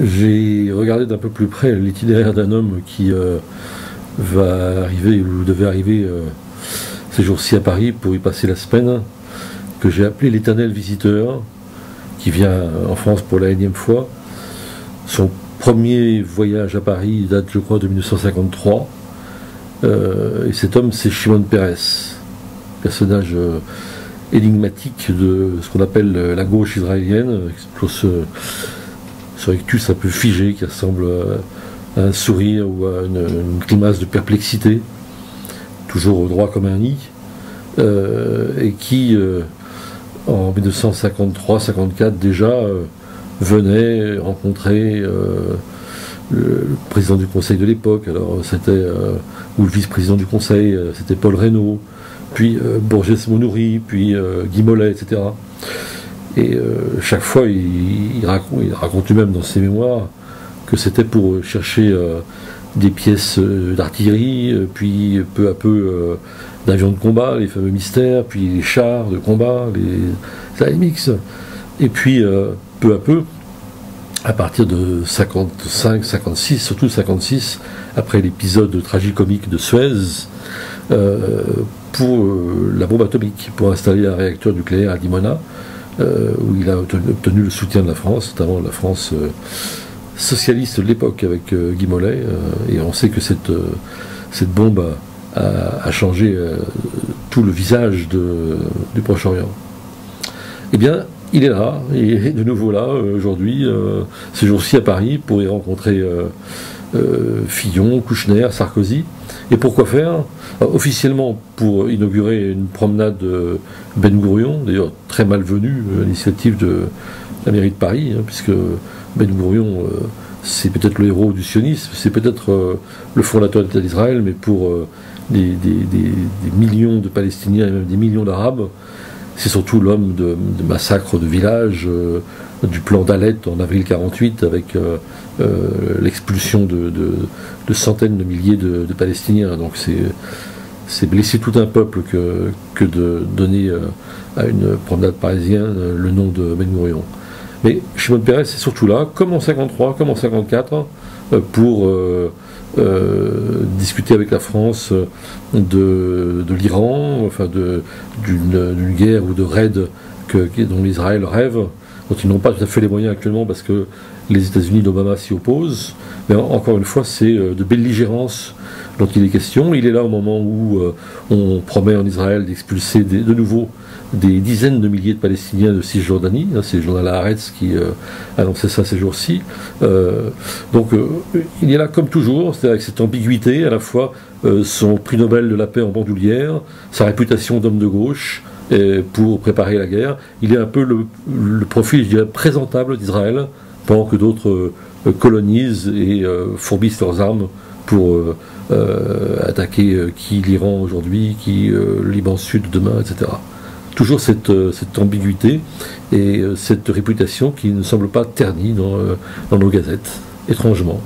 J'ai regardé d'un peu plus près l'itinéraire d'un homme qui va arriver ou devait arriver ces jours-ci à Paris pour y passer la semaine, que j'ai appelé l'éternel visiteur, qui vient en France pour la énième fois. Son premier voyage à Paris date, je crois, de 1953. Et cet homme, c'est Shimon Peres, personnage énigmatique de ce qu'on appelle la gauche israélienne, ce rictus un peu figé qui ressemble à un sourire ou à une grimace de perplexité, toujours droit comme un nid, et qui, en 1953-54 déjà, venait rencontrer le président du conseil de l'époque, alors c'était, ou le vice-président du conseil, c'était Paul Reynaud, puis Borges Monouri, puis Guy Mollet, etc. Et chaque fois, il raconte lui-même dans ses mémoires que c'était pour chercher des pièces d'artillerie, puis peu à peu d'avions de combat, les fameux mystères, puis les chars de combat, les AMX. Et puis, peu à peu, à partir de 55, 56, surtout 56, après l'épisode tragicomique de Suez, pour la bombe atomique, pour installer un réacteur nucléaire à Dimona, où il a obtenu le soutien de la France, notamment la France socialiste de l'époque avec Guy Mollet, et on sait que cette bombe a changé tout le visage du Proche-Orient. Eh bien, il est là, il est de nouveau là aujourd'hui, ces jours-ci à Paris, pour y rencontrer Fillon, Kouchner, Sarkozy. Et pourquoi faire? Officiellement pour inaugurer une promenade Ben Gourion, d'ailleurs très malvenue, l'initiative de la mairie de Paris, puisque Ben Gourion, c'est peut-être le héros du sionisme, c'est peut-être le fondateur de l'État d'Israël, mais pour des millions de Palestiniens et même des millions d'Arabes, c'est surtout l'homme de massacres de villages, du plan d'Alet en avril 48, avec l'expulsion de centaines de milliers de Palestiniens. Donc c'est blesser tout un peuple que de donner à une promenade parisienne le nom de Ben Gourion. Mais Shimon Peres c'est surtout là, comme en 53, comme en 54, pour discuter avec la France de l'Iran, enfin d'une guerre ou de raid dont l'Israël rêve, dont ils n'ont pas tout à fait les moyens actuellement parce que les États-Unis d'Obama s'y opposent. Mais encore une fois, c'est de belligérance dont il est question. Il est là au moment où on promet en Israël d'expulser de nouveau des dizaines de milliers de Palestiniens de Cisjordanie. C'est le journal Haaretz qui annonçait ça ces jours-ci. Donc il est là comme toujours, c'est avec cette ambiguïté, à la fois son prix Nobel de la paix en bandoulière, sa réputation d'homme de gauche, pour préparer la guerre. Il est un peu le profil, je dirais, présentable d'Israël, pendant que d'autres colonisent et fourbissent leurs armes pour attaquer qui l'Iran aujourd'hui, qui le Liban Sud demain, etc. Toujours cette ambiguïté et cette réputation qui ne semble pas ternie dans nos gazettes, étrangement.